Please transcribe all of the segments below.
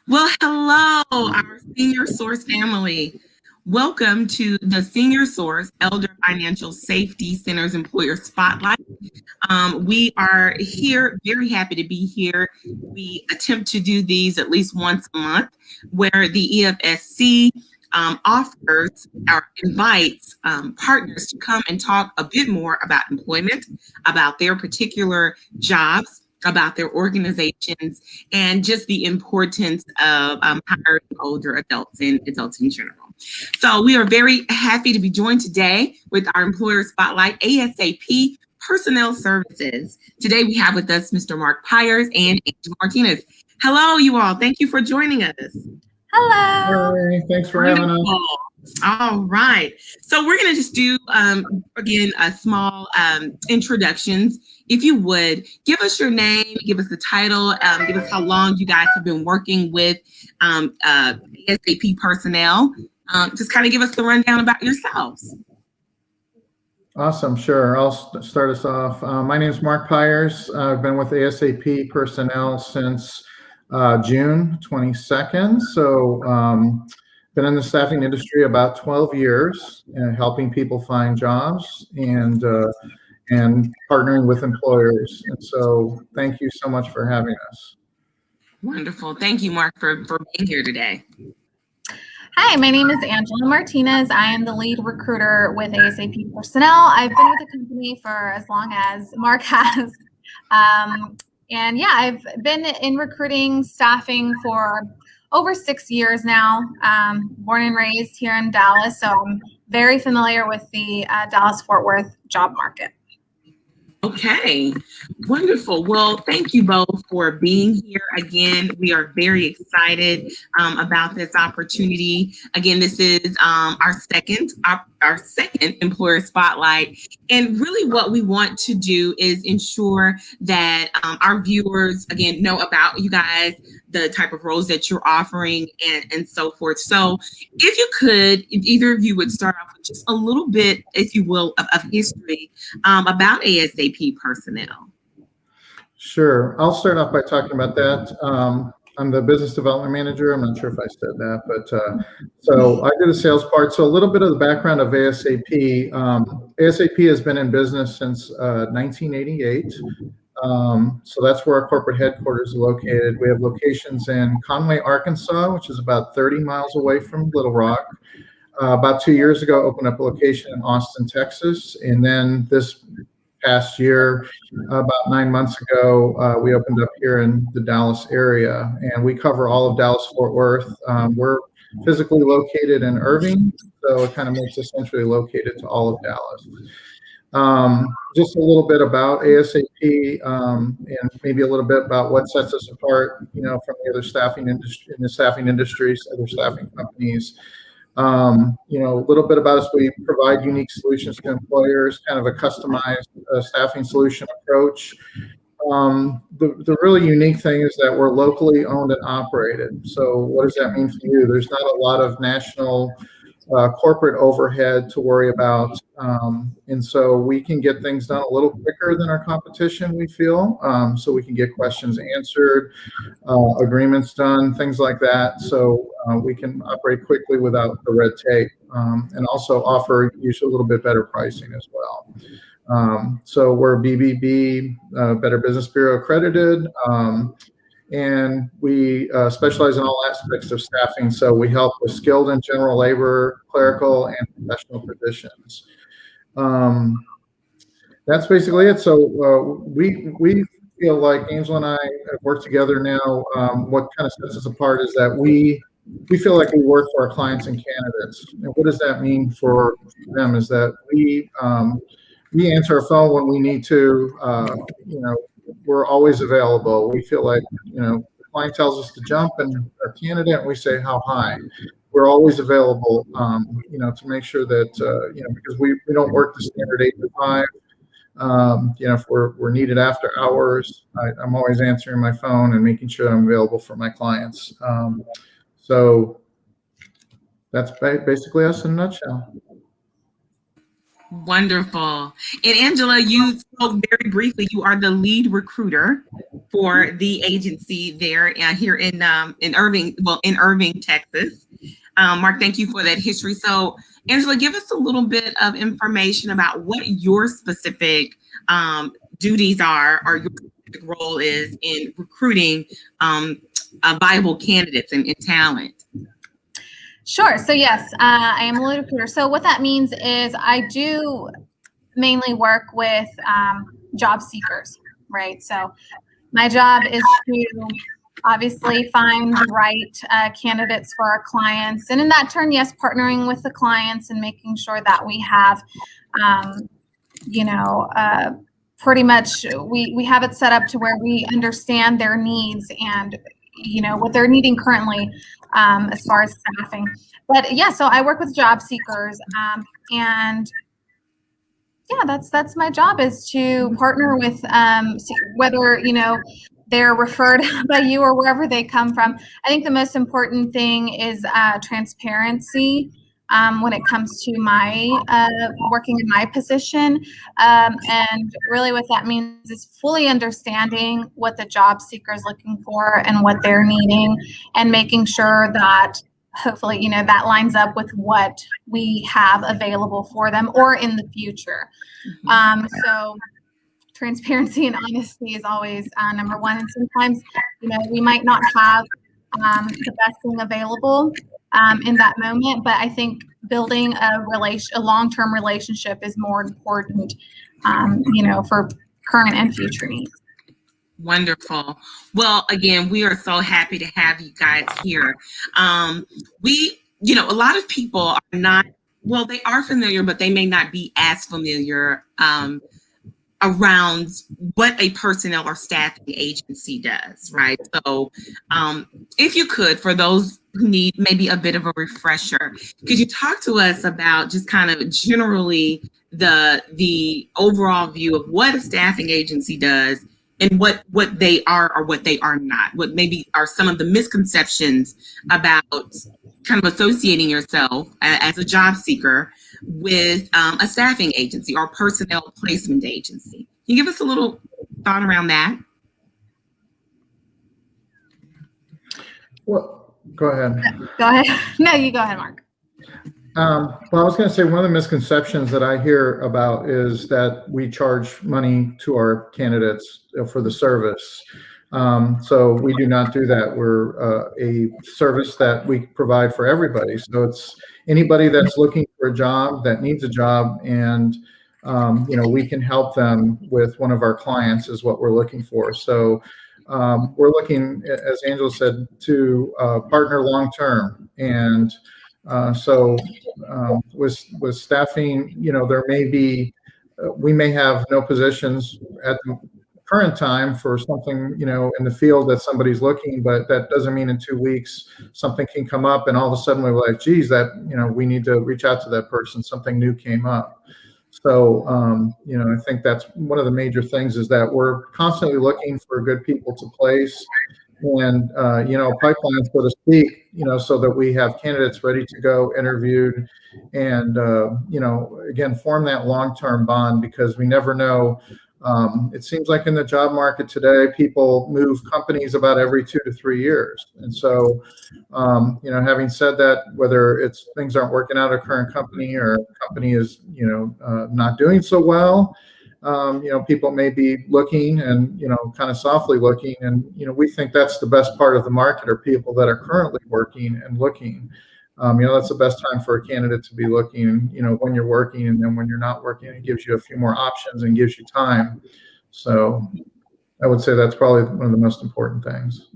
Well, hello, our Senior Source family. Welcome to the Senior Source Elder Financial Safety Center's Employer Spotlight. We are here, very happy to be here. We attempt to do these at least once a month, where the EFSC offers or invites partners to come and talk a bit more about employment, about their particular jobs, about their organizations, and just the importance of hiring older adults and adults in general. So we are very happy to be joined today with our Employer Spotlight ASAP Personnel Services. Today we have with us Mr. Mark Pires and Angela Martinez. Hello, you all. Thank you for joining us. Hello. Hey, thanks for having us. All right. So we're going to just do, again, a small introductions. If you would, give us your name, give us the title, give us how long you guys have been working with ASAP personnel. Just kind of give us the rundown about yourselves. Awesome. Sure. I'll start us off. My name is Mark Pires. I've been with ASAP Personnel since June 22nd. So been in the staffing industry about 12 years, helping people find jobs and partnering with employers. And so thank you so much for having us. Wonderful. Thank you, Mark, for being here today. Hi, my name is Angela Martinez. I am the lead recruiter with ASAP Personnel. I've been with the company for as long as Mark has. And yeah, I've been in recruiting staffing for over 6 years now. Born and raised here in Dallas, so I'm very familiar with the Dallas-Fort Worth job market. Okay, wonderful. Well, thank you both for being here again. We are very excited about this opportunity. Again, this is our second employer spotlight, and really what we want to do is ensure that our viewers again know about you guys, the type of roles that you're offering, and so forth. So if you could, if either of you would start off with just a little bit, if you will, of history about ASAP personnel. Sure. I'll start off by talking about that. I'm the business development manager. I'm not sure if I said that, but so I do the sales part. So a little bit of the background of ASAP. ASAP has been in business since 1988. So that's where our corporate headquarters is located. We have locations in Conway, Arkansas, which is about 30 miles away from Little Rock. About 2 years ago, opened up a location in Austin, Texas. And then this past year, about 9 months ago, we opened up here in the Dallas area. And we cover all of Dallas-Fort Worth. We're physically located in Irving, so it kind of makes us centrally located to all of Dallas. Just a little bit about ASAP and maybe a little bit about what sets us apart, from the other staffing industries, other staffing companies. A little bit about us. We provide unique solutions to employers, kind of a customized staffing solution approach. The really unique thing is that we're locally owned and operated. So what does that mean for you? There's not a lot of national corporate overhead to worry about. And so we can get things done a little quicker than our competition, we feel. So we can get questions answered, agreements done, things like that. So we can operate quickly without the red tape, and also offer usually a little bit better pricing as well. So we're BBB, Better Business Bureau accredited. And we specialize in all aspects of staffing. So we help with skilled and general labor, clerical, and professional positions. That's basically it. So we feel like Angela and I have worked together now. What kind of sets us apart is that we feel like we work for our clients and candidates. And what does that mean for them is that we answer our phone when we need to, we're always available. We feel like, the client tells us to jump and our candidate, we say how high. We're always available, to make sure that, because we don't work the standard 8 to 5. If we're needed after hours, I'm always answering my phone and making sure I'm available for my clients. So that's basically us in a nutshell. Wonderful. And Angela, you spoke very briefly. You are the lead recruiter for the agency there here in Irving, in Irving, Texas. Mark, thank you for that history. So, Angela, give us a little bit of information about what your specific duties are, or your specific role is in recruiting viable candidates and talent. Sure. So yes, I am a lead recruiter. So what that means is I do mainly work with job seekers, right? So my job is to obviously find the right candidates for our clients, and in that turn, yes, partnering with the clients and making sure that we have, pretty much we have it set up to where we understand their needs and what they're needing currently as far as staffing. But yeah, so I work with job seekers, and yeah, that's my job, is to partner with whether they're referred by you or wherever they come from. I think the most important thing is transparency when it comes to my working in my position, and really what that means is fully understanding what the job seeker is looking for and what they're needing, and making sure that hopefully that lines up with what we have available for them or in the future. So transparency and honesty is always number one. And sometimes, we might not have the best thing available in that moment, but I think building a long-term relationship is more important, for current and future needs. Wonderful. Well, again, we are so happy to have you guys here. A lot of people are not, well, they are familiar, but they may not be as familiar around what a personnel or staffing agency does, right? So if you could, for those who need maybe a bit of a refresher, could you talk to us about just kind of generally the overall view of what a staffing agency does and what they are or what they are not, what maybe are some of the misconceptions about kind of associating yourself as a job seeker with a staffing agency or personnel placement agency. Can you give us a little thought around that? Well, go ahead. Go ahead. No, you go ahead, Mark. Well, I was going to say one of the misconceptions that I hear about is that we charge money to our candidates for the service. So we do not do that. We're a service that we provide for everybody. So it's anybody that's looking for a job, that needs a job, and we can help them with one of our clients is what we're looking for. So we're looking, as Angela said, to partner long term. And so with staffing, there may be, we may have no positions at the current time for something, in the field that somebody's looking, but that doesn't mean in 2 weeks something can come up and all of a sudden we're like, geez, that, we need to reach out to that person, something new came up. So, I think that's one of the major things, is that we're constantly looking for good people to place and, pipelines, so to speak, so that we have candidates ready to go, interviewed, and, again, form that long-term bond, because we never know. It seems like in the job market today, people move companies about every 2 to 3 years. And so, having said that, whether it's things aren't working out at a current company or a company is, not doing so well, people may be looking and, kind of softly looking. And, we think that's the best part of the market, are people that are currently working and looking. That's the best time for a candidate to be looking, when you're working, and then when you're not working, it gives you a few more options and gives you time. So I would say that's probably one of the most important things.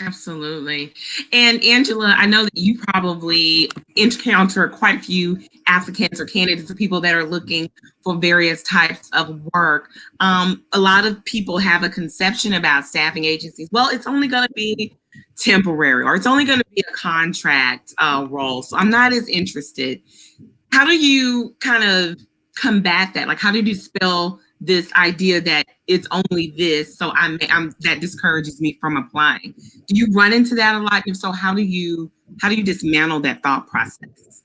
Absolutely. And Angela, I know that you probably encounter quite a few applicants or candidates or people that are looking for various types of work. A lot of people have a conception about staffing agencies. Well, it's only going to be temporary, or it's only going to be a contract role, so I'm not as interested. How do you kind of combat that? Like, how do you dispel this idea that it's only this, so that discourages me from applying? Do you run into that a lot? If so, how do you dismantle that thought process?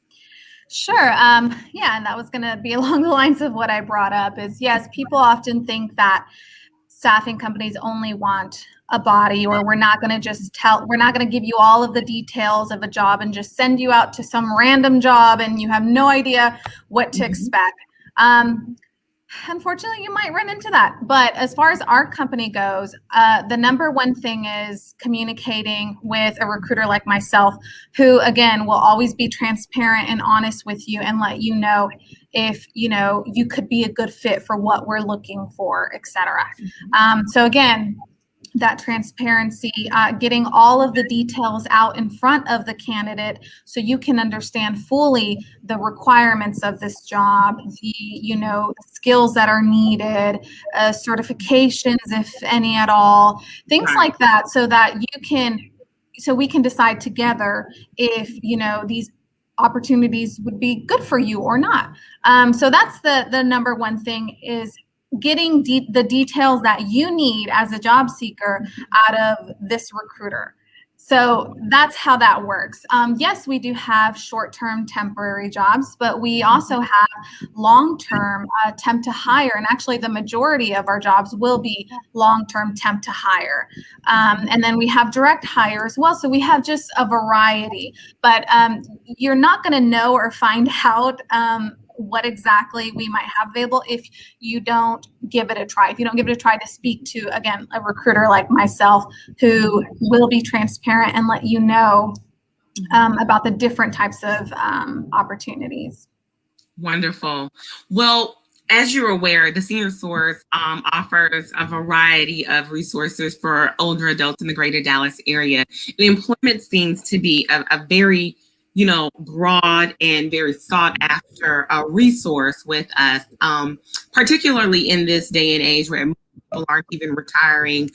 Sure. Yeah, and that was going to be along the lines of what I brought up is, yes, people often think that staffing companies only want a body, or we're not going to give you all of the details of a job and just send you out to some random job and you have no idea what to expect. Unfortunately, you might run into that. But as far as our company goes, the number one thing is communicating with a recruiter like myself, who, again, will always be transparent and honest with you and let you know if, you could be a good fit for what we're looking for, et cetera. So again, that transparency, getting all of the details out in front of the candidate so you can understand fully the requirements of this job, the skills that are needed, certifications, if any at all, things like that, so that we can decide together if, these opportunities would be good for you or not. So that's the number one thing, is getting the details that you need as a job seeker out of this recruiter. So that's how that works. Yes, we do have short-term temporary jobs, but we also have long-term temp to hire. And actually, the majority of our jobs will be long-term temp to hire. And then we have direct hire as well. So we have just a variety. But you're not going to know or find out what exactly we might have available if you don't give it a try. If you don't give it a try to speak to, again, a recruiter like myself, who will be transparent and let you know about the different types of opportunities. Wonderful. Well, as you're aware, the Senior Source offers a variety of resources for older adults in the greater Dallas area. The employment seems to be a very broad and very sought after resource with us, particularly in this day and age where people aren't even retiring,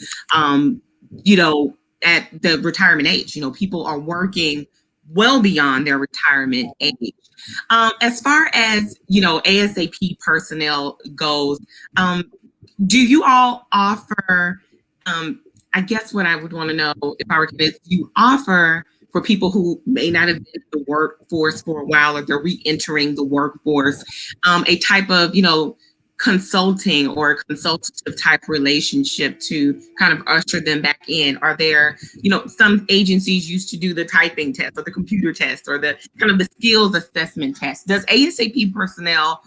at the retirement age. People are working well beyond their retirement age. As far as, ASAP personnel goes, do you all offer, I guess what I would want to know if I were convinced, do you offer for people who may not have been in the workforce for a while, or they're re-entering the workforce, a type of, consulting or consultative type relationship to kind of usher them back in? Are there, some agencies used to do the typing test or the computer test or the kind of the skills assessment test. Does ASAP personnel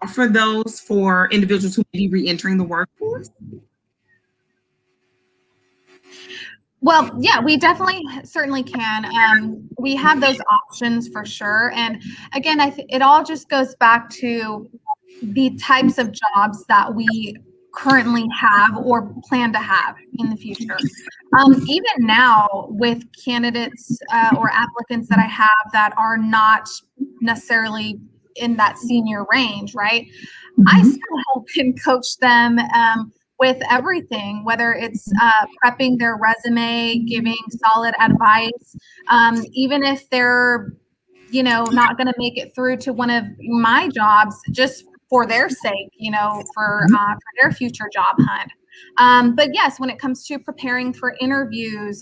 offer those for individuals who may be re-entering the workforce? Well, yeah, we certainly can. We have those options for sure. And again, it all just goes back to the types of jobs that we currently have or plan to have in the future. Even now, with candidates or applicants that I have that are not necessarily in that senior range, right? I still help and coach them with everything, whether it's prepping their resume, giving solid advice, even if they're, not going to make it through to one of my jobs, just for their sake, for their future job hunt. But yes, when it comes to preparing for interviews,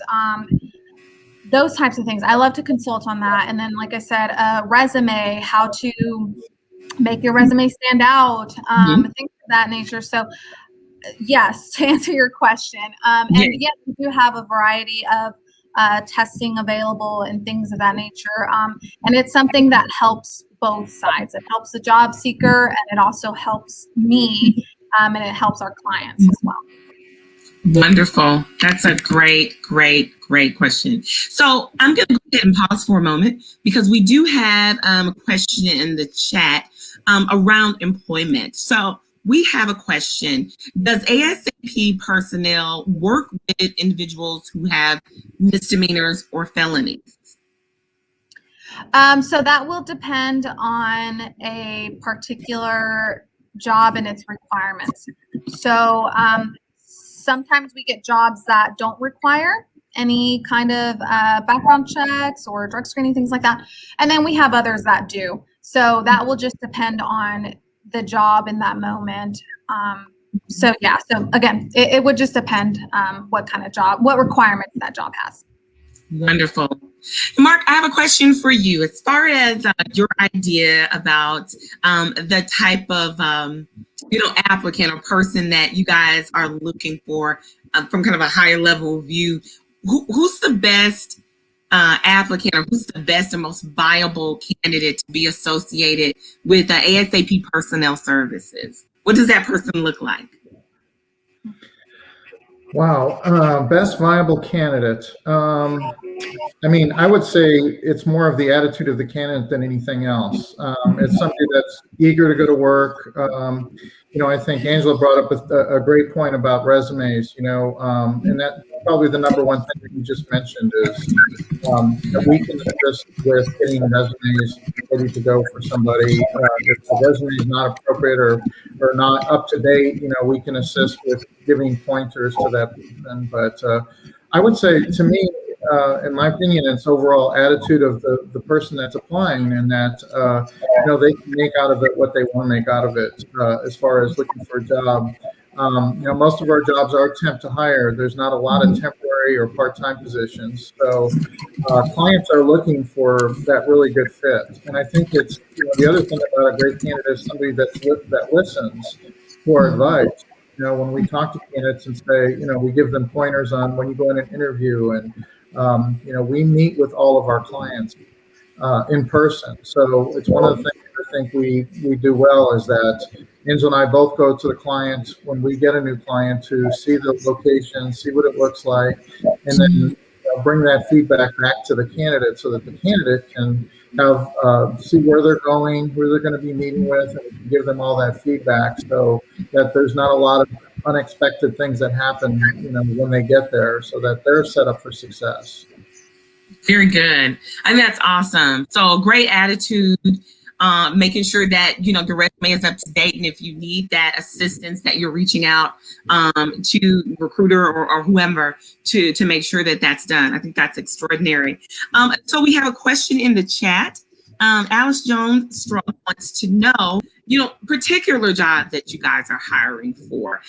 those types of things, I love to consult on that. And then, like I said, resume, how to make your resume stand out, things of that nature. So yes, to answer your question. And yes, we do have a variety of testing available and things of that nature. And it's something that helps both sides. It helps the job seeker, and it also helps me, and it helps our clients as well. Wonderful. That's a great question. So I'm going to go ahead and pause for a moment, because we do have a question in the chat around employment. So we have a question. Does ASAP personnel work with individuals who have misdemeanors or felonies? So that will depend on a particular job and its requirements. So sometimes we get jobs that don't require any kind of background checks or drug screening, things like that. And then we have others that do. So that will just depend on the job in that moment. So yeah, so again, it would just depend what kind of job, what requirements that job has. Wonderful. Mark, I have a question for you. As far as your idea about the type of applicant or person that you guys are looking for from kind of a higher level view, who's the best applicant, or who's the best and most viable candidate to be associated with ASAP Personnel Services? What does that person look like? Wow, best viable candidate. I mean, I would say it's more of the attitude of the candidate than anything else. It's somebody that's eager to go to work. I think Angela brought up a great point about resumes, and that probably the number one thing that you just mentioned is that we can assist with getting resumes ready to go for somebody. If the resume is not appropriate or not up to date, we can assist with giving pointers to that person. But I would say, to me, in my opinion, it's overall attitude of the person that's applying, and that they can make out of it what they want to make out of it. As far as looking for a job, most of our jobs are temp to hire. There's not a lot of temporary or part-time positions, so clients are looking for that really good fit. And I think it's the other thing about a great candidate is somebody that listens to our advice. When we talk to candidates and say, we give them pointers on when you go in an interview, and we meet with all of our clients in person. So it's one of the things I think we do well is that Angela and I both go to the client when we get a new client to see the location, see what it looks like, and then bring that feedback back to the candidate so that the candidate can have see where they're going, who they're going to be meeting with, and we can give them all that feedback so that there's not a lot of unexpected things that happen, when they get there, so that they're set up for success. Very good. I think that's awesome. So great attitude, making sure that, your resume is up to date. And if you need that assistance, that you're reaching out to recruiter or whoever to make sure that that's done. I think that's extraordinary. So we have a question in the chat. Alice Jones Strong wants to know, particular jobs that you guys are hiring for.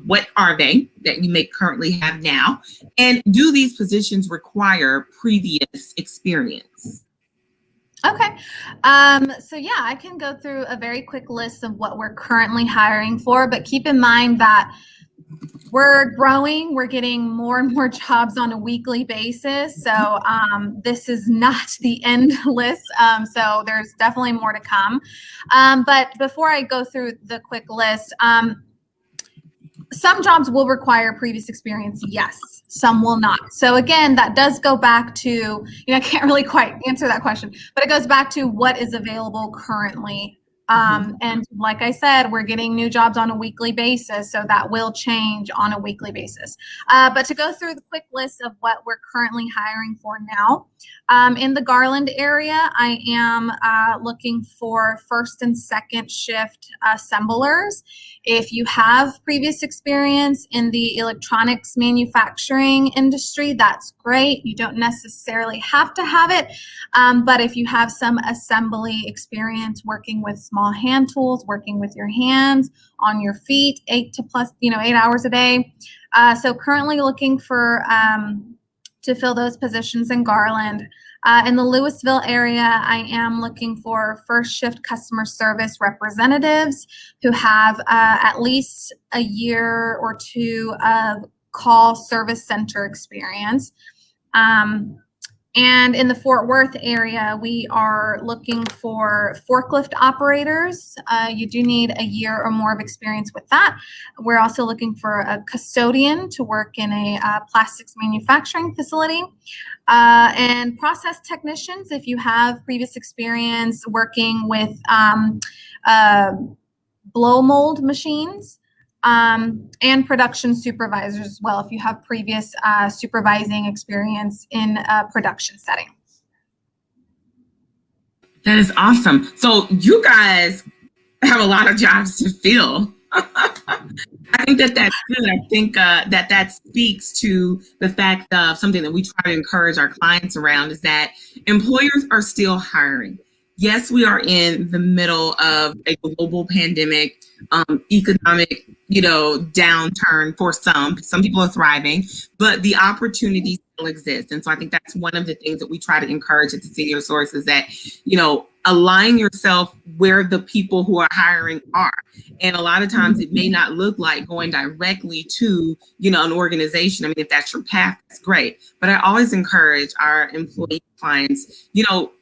What are they that you may currently have now? And do these positions require previous experience? Okay. So yeah, I can go through a very quick list of what we're currently hiring for, but keep in mind that we're growing, we're getting more and more jobs on a weekly basis. So this is not the end list. So there's definitely more to come. But before I go through the quick list, some jobs will require previous experience, yes. Some will not. So again, that does go back to, I can't really quite answer that question, but it goes back to what is available currently. And like I said, we're getting new jobs on a weekly basis, so that will change on a weekly basis. But to go through the quick list of what we're currently hiring for now, in the Garland area, I am looking for first and second shift assemblers. If you have previous experience in the electronics manufacturing industry, that's great. You don't necessarily have to have it, but if you have some assembly experience working with small hand tools, working with your hands, on your feet, 8 hours a day. So currently looking for to fill those positions in Garland. In the Louisville area, I am looking for first shift customer service representatives who have at least a year or two of call service center experience. And in the Fort Worth area, we are looking for forklift operators. You do need a year or more of experience with that. We're also looking for a custodian to work in a plastics manufacturing facility. And process technicians, if you have previous experience working with blow mold machines. And production supervisors as well, if you have previous supervising experience in a production setting. That is awesome. So you guys have a lot of jobs to fill. I think that's good. I think that speaks to the fact of something that we try to encourage our clients around, is that employers are still hiring. Yes, we are in the middle of a global pandemic, economic, downturn for some. Some people are thriving, but the opportunities still exist. And so I think that's one of the things that we try to encourage at the Senior Source is that, align yourself where the people who are hiring are. And a lot of times it may not look like going directly to, an organization. I mean, if that's your path, that's great. But I always encourage our employee clients,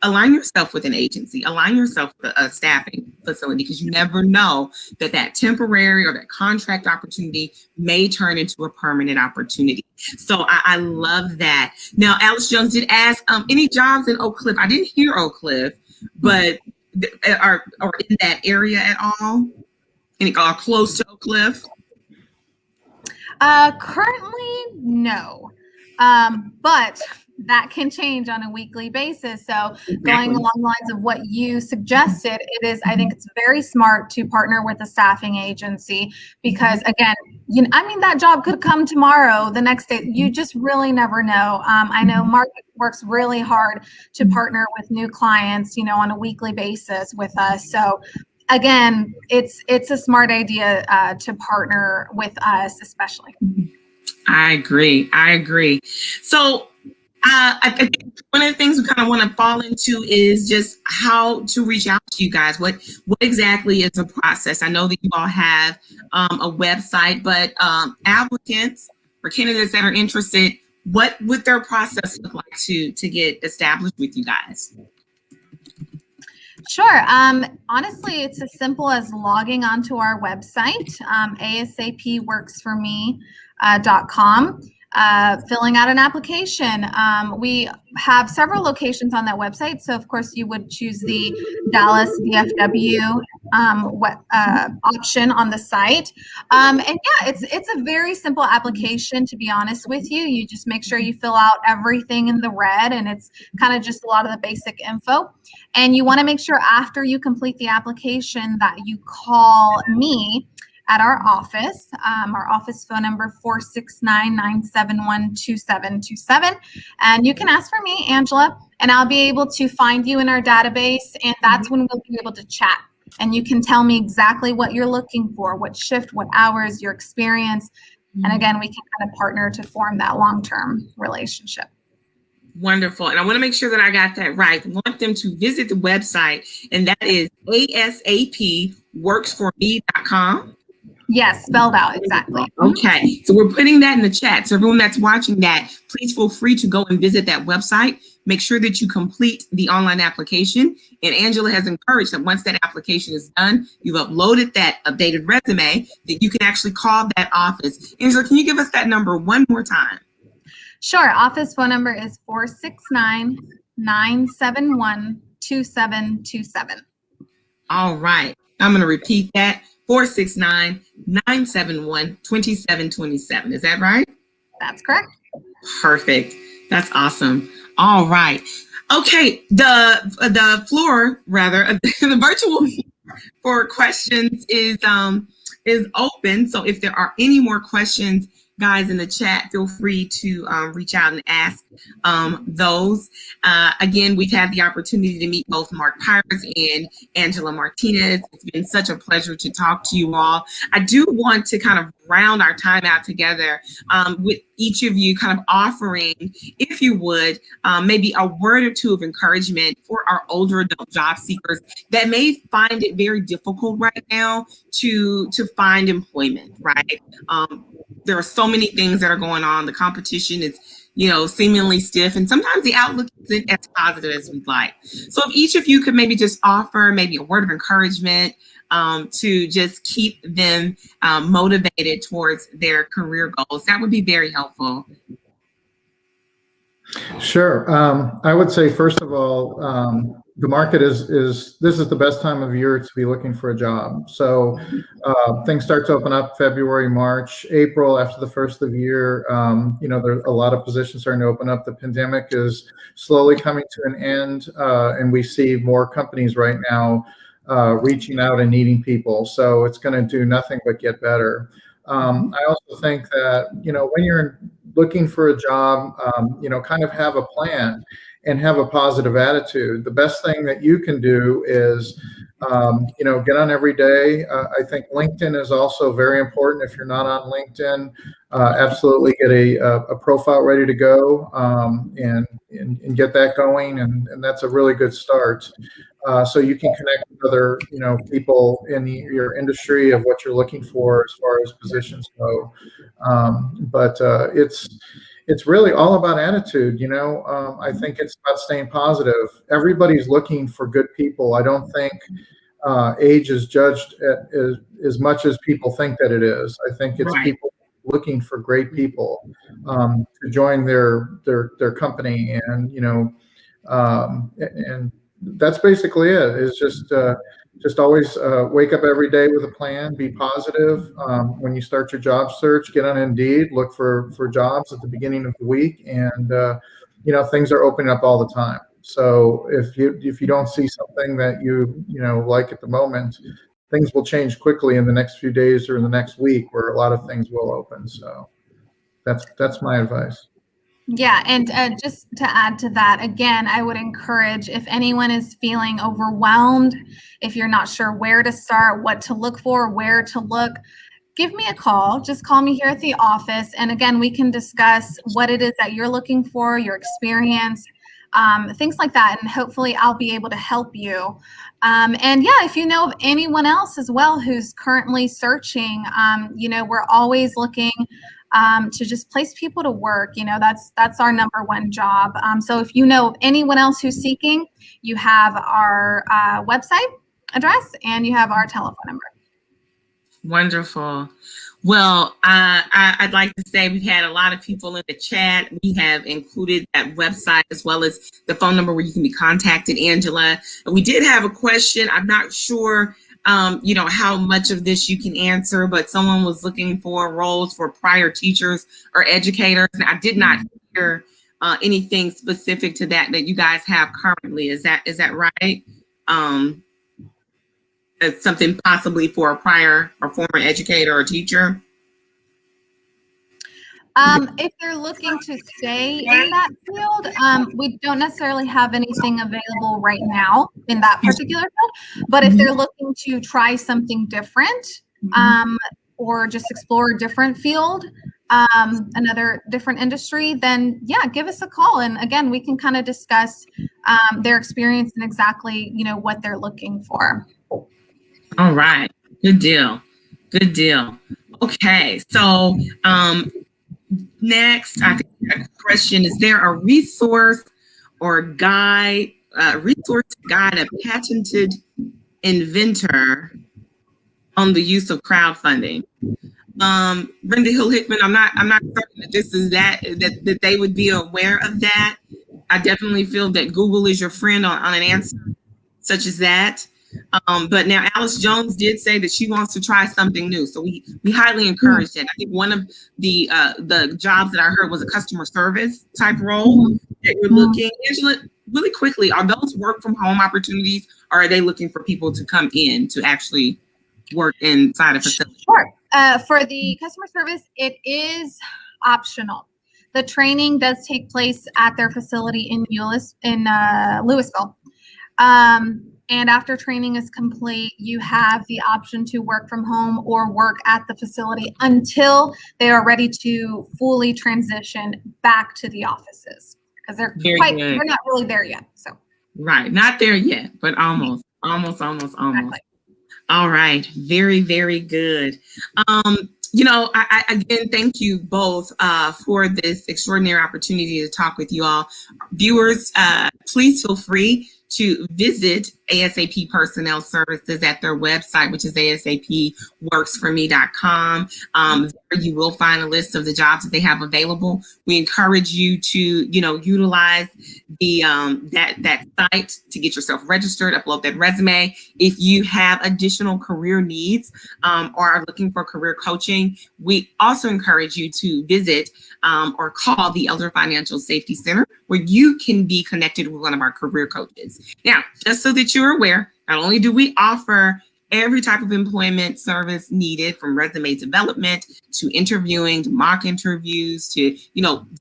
align yourself with an agency, align yourself with a staffing facility, because you never know that temporary or that contract opportunity may turn into a permanent opportunity. So I love that. Now, Alex Jones did ask, any jobs in Oak Cliff? I didn't hear Oak Cliff, but are in that area at all? Any are close to Oak Cliff? Currently, no. But that can change on a weekly basis. So going along the lines of what you suggested, I think it's very smart to partner with a staffing agency, because again, that job could come tomorrow, the next day. You just really never know. I know Mark works really hard to partner with new clients, on a weekly basis with us. So again, it's a smart idea to partner with us, especially. I agree. So I think one of the things we kind of want to fall into is just how to reach out to you guys. What exactly is the process? I know that you all have a website, but applicants or candidates that are interested, what would their process look like to get established with you guys? Sure. Honestly, it's as simple as logging onto our website, asapworksforme.com. Filling out an application. We have several locations on that website. So of course you would choose the Dallas DFW option on the site. And yeah, it's a very simple application, to be honest with you. You just make sure you fill out everything in the red, and it's kind of just a lot of the basic info. And you want to make sure after you complete the application that you call me at our office. Our office phone number 469-971-2727. And you can ask for me, Angela, and I'll be able to find you in our database. And that's when we'll be able to chat. And you can tell me exactly what you're looking for, what shift, what hours, your experience. And again, we can kind of partner to form that long-term relationship. Wonderful. And I want to make sure that I got that right. I want them to visit the website, and that is asapworksforme.com. Yes, spelled out, exactly. Okay, so we're putting that in the chat. So everyone that's watching that, please feel free to go and visit that website. Make sure that you complete the online application. And Angela has encouraged that once that application is done, you've uploaded that updated resume, that you can actually call that office. Angela, can you give us that number one more time? Sure. Office phone number is 469-971-2727. All right. I'm going to repeat that. 469-971-2727. Is that right? That's correct. Perfect. That's awesome. All right. Okay. The floor, rather, the virtual for questions is open. So if there are any more questions, guys in the chat, feel free to reach out and ask those. Again, we've had the opportunity to meet both Mark Pires and Angela Martinez. It's been such a pleasure to talk to you all. I do want to kind of round our time out together with each of you kind of offering, if you would, maybe a word or two of encouragement for our older adult job seekers that may find it very difficult right now to find employment, right? There are so many things that are going on. The competition is, seemingly stiff, and sometimes the outlook isn't as positive as we'd like. So if each of you could maybe just offer maybe a word of encouragement to just keep them motivated towards their career goals, that would be very helpful. Sure. I would say, first of all, the market this is the best time of year to be looking for a job. So things start to open up February, March, April, after the first of the year. There's a lot of positions starting to open up. The pandemic is slowly coming to an end, and we see more companies right now reaching out and needing people. So it's going to do nothing but get better. I also think that, when you're looking for a job, kind of have a plan and have a positive attitude. The best thing that you can do is Get on every day. I think LinkedIn is also very important. If you're not on LinkedIn, absolutely get a profile ready to go, and get that going. And that's a really good start. So you can connect with other, people in your industry of what you're looking for as far as positions go. But it's really all about attitude. I think it's about staying positive. Everybody's looking for good people. I don't think age is judged as much as people think that it is. I think it's Right. people looking for great people to join their company, and that's basically it. Is just always wake up every day with a plan, be positive. When you start your job search, get on Indeed, look for jobs at the beginning of the week, and things are opening up all the time. So if you don't see something that you like at the moment, things will change quickly in the next few days or in the next week, where a lot of things will open. So that's my advice. Yeah, and just to add to that, again, I would encourage, if anyone is feeling overwhelmed, if you're not sure where to start, what to look for, where to look, give me a call. Just call me here at the office. And again, we can discuss what it is that you're looking for, your experience, things like that. And hopefully I'll be able to help you. And yeah, if you know of anyone else as well who's currently searching, we're always looking to just place people to work. That's our number one job. So if you know of anyone else who's seeking, you have our website address and you have our telephone number. Wonderful. Well, I'd like to say we've had a lot of people in the chat. We have included that website as well as the phone number where you can be contacted, Angela. We did have a question. I'm not sure how much of this you can answer, but someone was looking for roles for prior teachers or educators. And I did not hear anything specific to that you guys have currently. Is that right? It's something possibly for a prior or former educator or teacher? If they're looking to stay in that field, we don't necessarily have anything available right now in that particular field. But if they're looking to try something different, or just explore a different field, another different industry, then yeah, give us a call. And again, we can kind of discuss their experience and exactly, what they're looking for. All right. Good deal. Good deal. Okay. So, next, I think the question is: there a resource or guide, a patented inventor on the use of crowdfunding? Brenda Hill Hickman, I'm not certain that this is that they would be aware of that. I definitely feel that Google is your friend on an answer such as that. But now Alice Jones did say that she wants to try something new. So we highly encourage that. I think one of the jobs that I heard was a customer service type role that you're looking. Angela, really quickly, are those work from home opportunities, or are they looking for people to come in to actually work inside a facility? Sure. For the customer service, it is optional. The training does take place at their facility in Louisville. And after training is complete, you have the option to work from home or work at the facility until they are ready to fully transition back to the offices, because they're not really there yet. So right, not there yet, but almost. Exactly. All right, very, very good. I again thank you both for this extraordinary opportunity to talk with you all. Viewers, please feel free to visit ASAP Personnel Services at their website, which is asapworksforme.com. There you will find a list of the jobs that they have available. We encourage you to, utilize the that site to get yourself registered, upload that resume. If you have additional career needs or are looking for career coaching, we also encourage you to visit or call the Elder Financial Safety Center, where you can be connected with one of our career coaches. Now, just so that you're aware, not only do we offer every type of employment service needed, from resume development to interviewing to mock interviews to,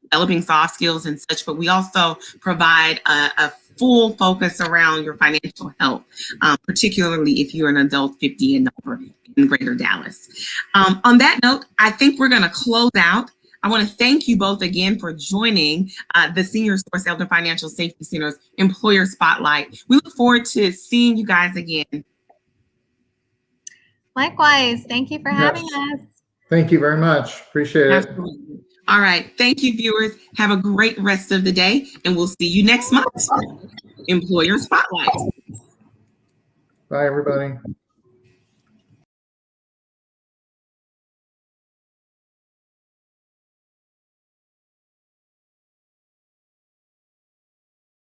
developing soft skills and such, but we also provide a full focus around your financial health, particularly if you're an adult 50 and over in Greater Dallas. On that note, I think we're going to close out. I want to thank you both again for joining the Senior Source Elder Financial Safety Center's Employer Spotlight. We look forward to seeing you guys again. Likewise. Thank you for having us. Thank you very much. Appreciate it. Absolutely. All right. Thank you, viewers. Have a great rest of the day, and we'll see you next month. Employer Spotlight. Bye, everybody.